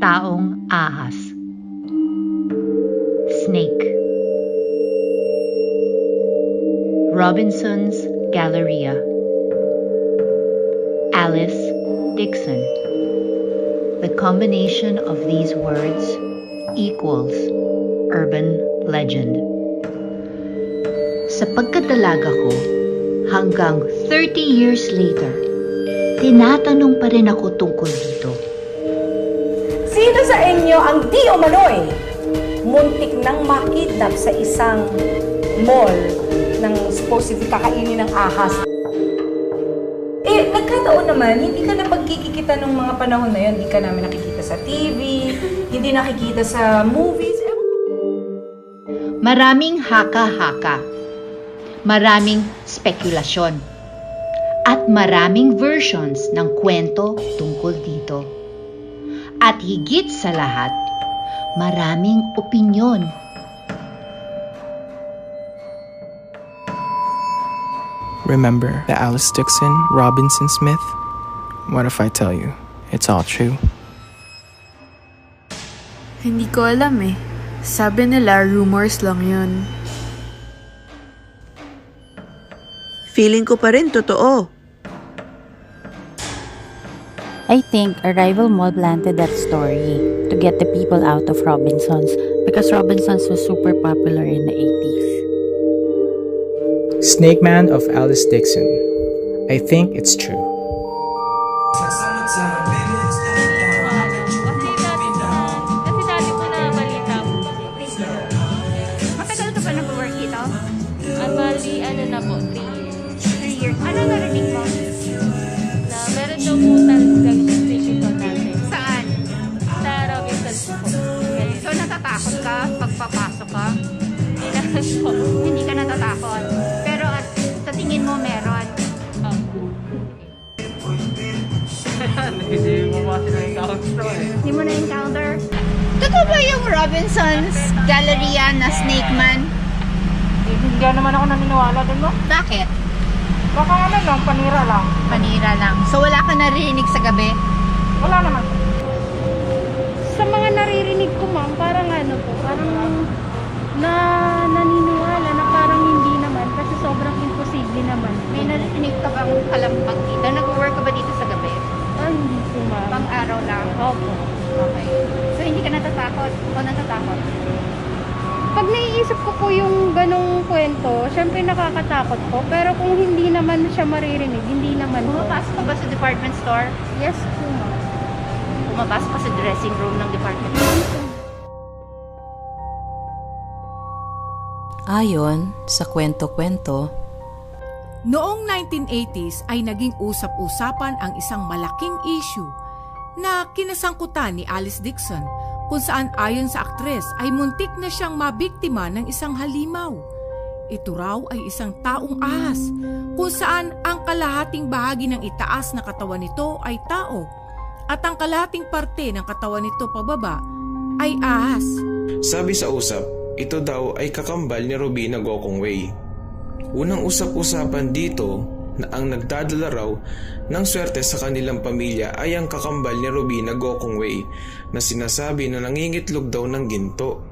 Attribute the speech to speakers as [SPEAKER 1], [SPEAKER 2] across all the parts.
[SPEAKER 1] Taong ahas. Snake. Robinson's Galleria. Alice Dixson. The combination of these words equals urban legend. Sa pagkadalaga ko, hanggang 30 years later, tinatanong pa rin ako tungkol dito.
[SPEAKER 2] Sino sa inyo ang di umano'y muntik nang makidnap sa isang mall ng supposedly kakainin ng ahas? Nagkataon naman, hindi ka na pagkikita ng mga panahon na yun. Hindi ka namin nakikita sa TV, hindi nakikita sa movies.
[SPEAKER 1] Maraming haka-haka, maraming spekulasyon, at maraming versions ng kwento tungkol dito. At higit sa lahat, maraming opinyon.
[SPEAKER 3] Remember the Alice Dixson, Robinson Smith? What if I tell you it's all true?
[SPEAKER 4] Hindi ko alam eh. Sabi nila rumors lang yun.
[SPEAKER 5] Feeling ko pa rin totoo.
[SPEAKER 6] I think a rival mall planted that story to get the people out of Robinsons because Robinsons was super popular in the 80s.
[SPEAKER 3] Snake Man of Alice Dixson. I think it's true.
[SPEAKER 7] Kasi dati ko na balita po.
[SPEAKER 8] Matagal ka ba nag-work dito?
[SPEAKER 7] Bali, ano na po, 3 years.
[SPEAKER 8] 3 years. Ano narinig mo?
[SPEAKER 7] Na meron daw po talagang dito natin.
[SPEAKER 8] Saan?
[SPEAKER 7] Sa Robinsons po.
[SPEAKER 8] So natatakot ka pagpapasok ka?
[SPEAKER 7] Hindi naman po.
[SPEAKER 8] Hindi ka natatakot. Pero at sa tingin mo meron. Hindi mo na-encounter? Totoo ba yung Robinson's Galleria na Snake Man?
[SPEAKER 2] Hindi naman ako naniniwala din mo.
[SPEAKER 8] Bakit?
[SPEAKER 2] Baka ano lang, panira lang.
[SPEAKER 8] Panira lang. So wala ka naririnig sa gabi?
[SPEAKER 2] Wala naman.
[SPEAKER 9] Sa mga naririnig ko, ma'am, parang ano po, parang naniniwala na parang hindi naman kasi sobrang imposible naman.
[SPEAKER 8] May naririnig ka bang kalampag dito? Nag-work ka ba dito sa gabi?
[SPEAKER 9] Hindi po, ma'am.
[SPEAKER 8] Pang-araw lang?
[SPEAKER 9] Opo.
[SPEAKER 8] Okay. So hindi ka natatakot? O natatakot?
[SPEAKER 9] Pag naiisip ko po yung ganong kwento, syempre nakakatakot po. Pero kung hindi naman siya maririnig, hindi naman po.
[SPEAKER 8] Pumapasok ka ba sa department store?
[SPEAKER 9] Yes po, ma'am.
[SPEAKER 8] Pumapasok ka sa dressing room ng department store?
[SPEAKER 10] Ayon sa kwento-kwento,
[SPEAKER 11] noong 1980s ay naging usap-usapan ang isang malaking issue na kinasangkutan ni Alice Dixson kung saan ayon sa aktres ay muntik na siyang mabiktima ng isang halimaw. Ito raw ay isang taong ahas kung saan ang kalahating bahagi ng itaas na katawan nito ay tao at ang kalahating parte ng katawan nito pababa ay ahas.
[SPEAKER 12] Sabi sa usap, ito daw ay kakambal ni Robina Gokongwei. Unang usap-usapan dito na ang nagdadala raw ng swerte sa kanilang pamilya ay ang kakambal ni Robina Gokongwei na sinasabi na nangingitlog daw ng ginto.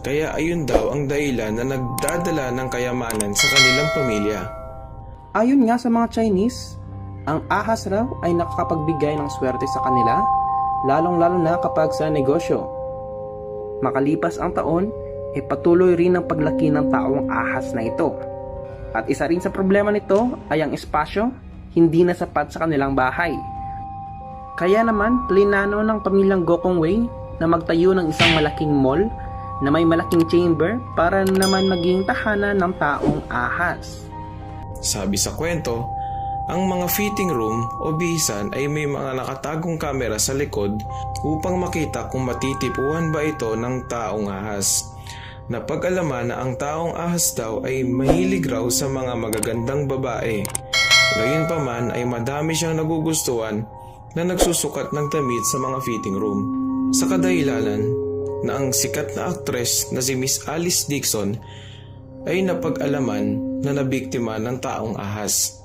[SPEAKER 12] Kaya ayun daw ang dahilan na nagdadala ng kayamanan sa kanilang pamilya.
[SPEAKER 13] Ayon nga sa mga Chinese, ang ahas raw ay nakakapagbigay ng swerte sa kanila, lalong-lalo na kapag sa negosyo. Makalipas ang taon, patuloy rin ang paglaki ng taong ahas na ito. At isa rin sa problema nito ay ang espasyo, hindi na sapat sa kanilang bahay. Kaya naman, plinano ng pamilyang Gokongwei na magtayo ng isang malaking mall na may malaking chamber para naman maging tahanan ng taong ahas.
[SPEAKER 12] Sabi sa kwento, ang mga fitting room o bihisan ay may mga nakatagong kamera sa likod upang makita kung matitipuhan ba ito ng taong ahas. Napag-alaman na ang taong ahas daw ay mahilig raw sa mga magagandang babae. Gayunpaman ay madami siyang nagugustuhan na nagsusukat ng damit sa mga fitting room. Sa kadahilanan na ang sikat na aktres na si Miss Alice Dixson ay napag-alaman na nabiktima ng taong ahas.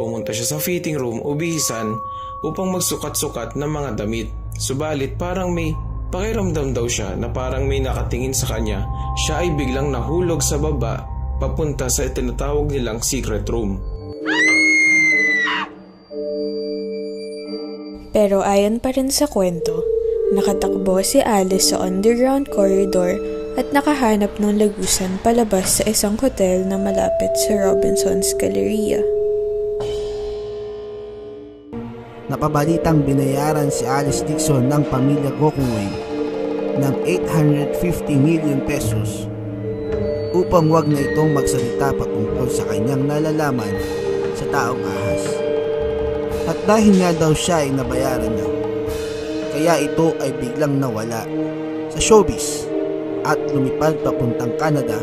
[SPEAKER 12] Pumunta siya sa fitting room o bihisan upang magsukat-sukat ng mga damit Subalit parang may pakiramdam daw siya na parang may nakatingin sa kanya. Siya ay biglang nahulog sa baba papunta sa tinatawag nilang secret room.
[SPEAKER 14] Pero ayon pa rin sa kwento, nakatakbo si Alice sa underground corridor at nakahanap ng lagusan palabas sa isang hotel na malapit sa Robinson's Galleria.
[SPEAKER 15] Napabalitang binayaran si Alice Dixson ng pamilya Gokongwei ng 850 million pesos upang wag na itong magsalita patungkol sa kanyang nalalaman sa taong ahas. At dahil nga daw siya ay nabayaran na, kaya ito ay biglang nawala sa showbiz at lumipad papuntang Canada.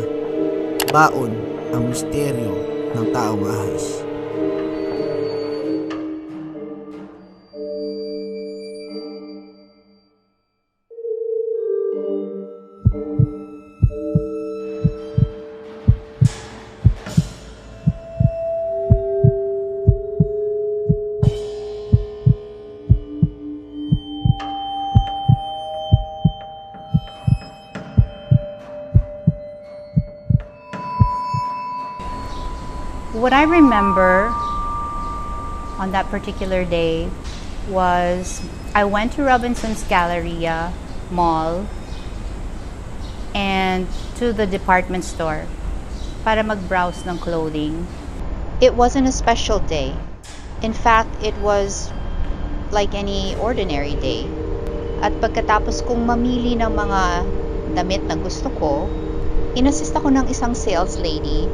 [SPEAKER 15] Baon ang misteryo ng taong ahas.
[SPEAKER 16] What I remember on that particular day was I went to Robinson's Galleria Mall and to the department store para mag-browse ng clothing.
[SPEAKER 17] It wasn't a special day. In fact, it was like any ordinary day. At pagkatapos kong mamili ng mga damit na gusto ko, inassist ako ng isang sales lady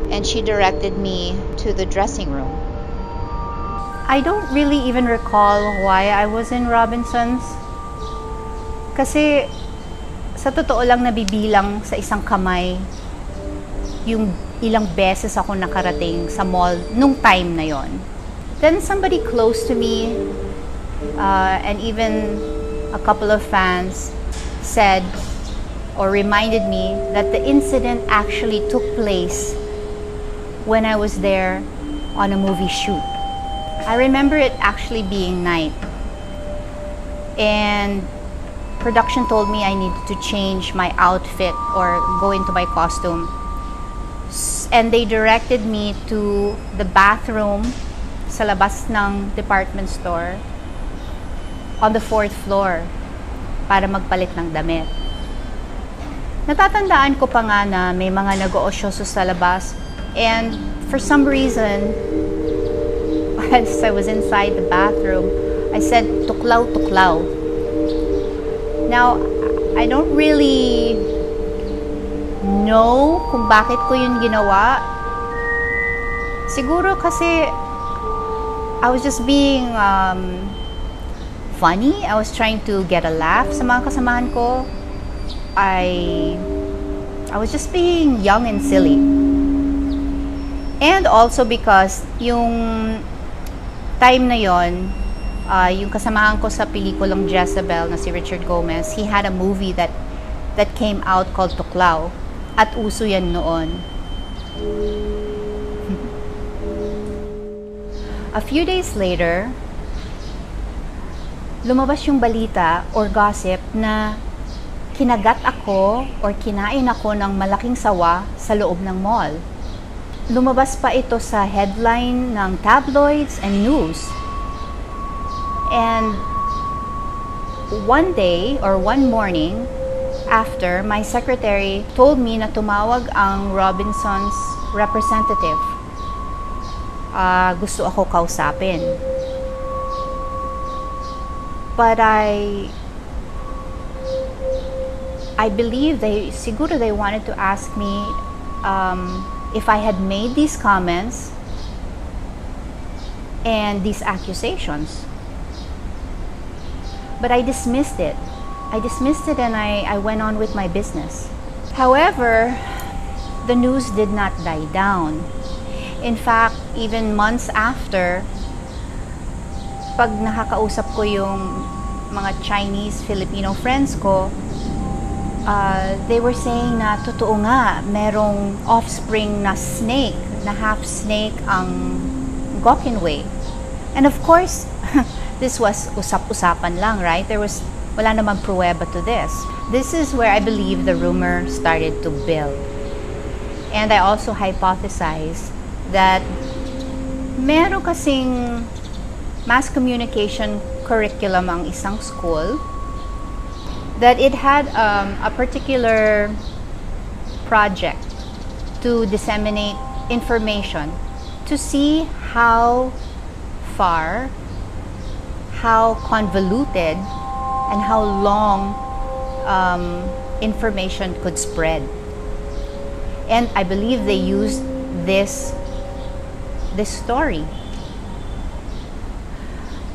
[SPEAKER 17] and she directed me to the dressing room.
[SPEAKER 16] I don't really even recall why I was in Robinson's. Kasi sa totoo lang nabibilang sa isang kamay yung ilang beses ako nakarating sa mall nung time na yon. Then somebody close to me and even a couple of fans said or reminded me that the incident actually took place when I was there on a movie shoot. I remember it actually being night. And production told me I needed to change my outfit or go into my costume. And they directed me to the bathroom sa labas ng department store on the 4th floor para magpalit ng damit. Natatandaan ko pa nga na may mga nag-oosyoso sa labas. And for some reason, as I was inside the bathroom, I said, "Tuklaw, tuklaw." Now, I don't really know kung bakit ko yun ginawa. Siguro kasi I was just being funny. I was trying to get a laugh sa mga kasamahan ko. I was just being young and silly. And also because yung time na yon, yung kasamahan ko sa pelikulang Jezebel na si Richard Gomez, he had a movie that came out called Tuklaw. At uso yan noon. A few days later, lumabas yung balita or gossip na kinagat ako or kinain ako ng malaking sawa sa loob ng mall. Lumabas pa ito sa headline ng tabloids and news. And one day or one morning after, my secretary told me na tumawag ang Robinson's representative. Gusto ako kausapin. But I believe siguro they wanted to ask me if I had made these comments and these accusations. But I dismissed it. And I went on with my business. However, the news did not die down. In fact, even months after, pag nakakausap ko yung mga Chinese, Filipino friends ko, they were saying na totoo nga, merong offspring na snake, na half snake ang Gokongwei. And of course, this was usap-usapan lang, right? Wala namang pruweba to this. This is where I believe the rumor started to build. And I also hypothesize that meron kasing mass communication curriculum ang isang school, that it had a particular project to disseminate information to see how far, how convoluted, and how long information could spread. And I believe they used this story.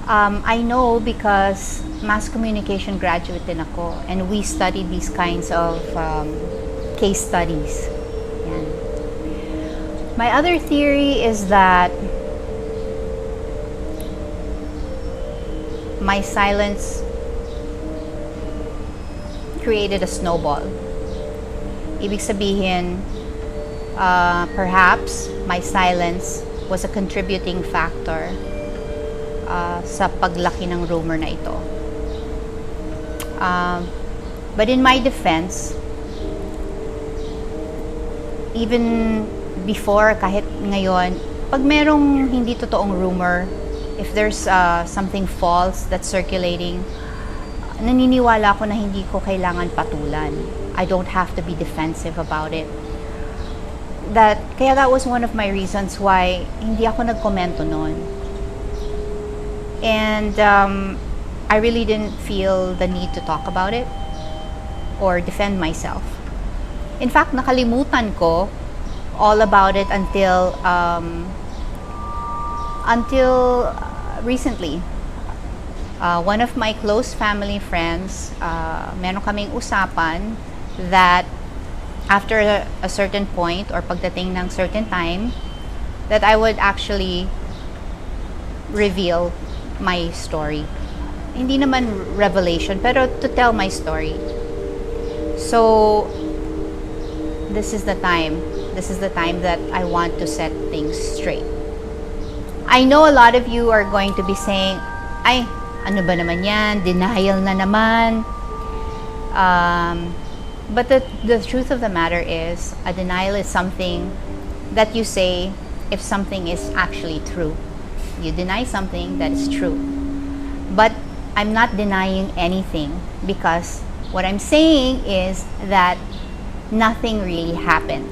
[SPEAKER 16] I know because mass communication graduate din ako, and we studied these kinds of case studies. Yan. My other theory is that my silence created a snowball. Ibig sabihin, perhaps my silence was a contributing factor sa paglaki ng rumor na ito. But in my defense, even before, kahit ngayon, pag merong hindi totoong rumor, if there's something false that's circulating, naniniwala ako na hindi ko kailangan patulan. I don't have to be defensive about it. Kaya that was one of my reasons why hindi ako nagkomento noon. And I really didn't feel the need to talk about it or defend myself. In fact, nakalimutan ko all about it until recently. One of my close family friends, meron kaming usapan that after a certain point or pagdating ng certain time, that I would actually reveal my story. Hindi naman revelation, pero to tell my story. So, this is the time. This is the time that I want to set things straight. I know a lot of you are going to be saying, ay, ano ba naman yan? Denial na naman. But the truth of the matter is, a denial is something that you say if something is actually true. You deny something that is true. But I'm not denying anything, because what I'm saying is that nothing really happened.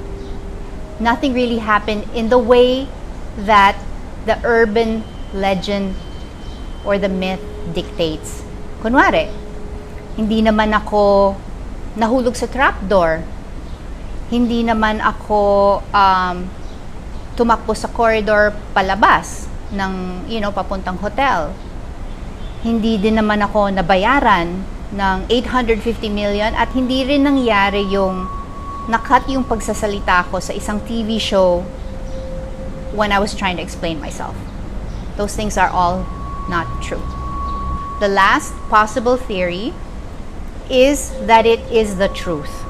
[SPEAKER 16] Nothing really happened in the way that the urban legend or the myth dictates. Kunwari, hindi naman ako nahulog sa trapdoor. Hindi naman ako tumakbo sa corridor palabas ng, papuntang hotel. Hindi din naman ako nabayaran ng 850 million at hindi rin nangyari yung nakat yung pagsasalita ko sa isang TV show when I was trying to explain myself. Those things are all not true. The last possible theory is that it is the truth.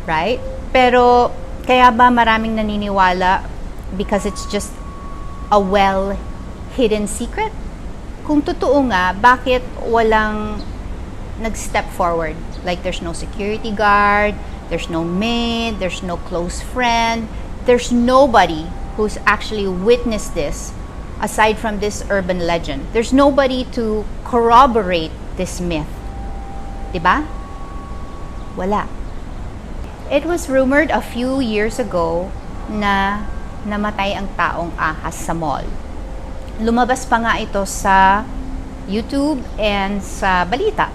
[SPEAKER 16] Right? Pero kaya ba maraming naniniwala because it's just a well-hidden secret? Kung totoo nga, bakit walang nag-step forward? Like there's no security guard, there's no maid, there's no close friend, there's nobody who's actually witnessed this aside from this urban legend. There's nobody to corroborate this myth. Diba? Wala. It was rumored a few years ago na namatay ang taong ahas sa mall. Lumabas pa nga ito sa YouTube and sa balita.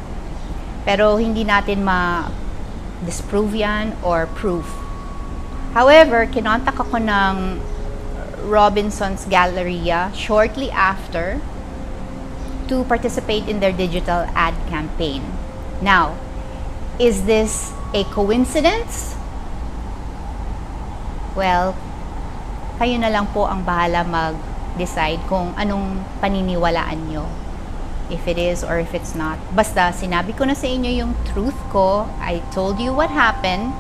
[SPEAKER 16] Pero hindi natin ma-disprove yan or proof. However, kinontak ako ng Robinson's Galleria shortly after to participate in their digital ad campaign. Now, is this a coincidence? Well, kayo na lang po ang bahala mag-decide kung anong paniniwalaan nyo. If it is or if it's not. Basta, sinabi ko na sa inyo yung truth ko. I told you what happened.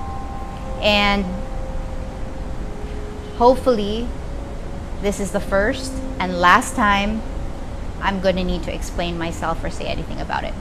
[SPEAKER 16] And hopefully, this is the first and last time I'm gonna need to explain myself or say anything about it.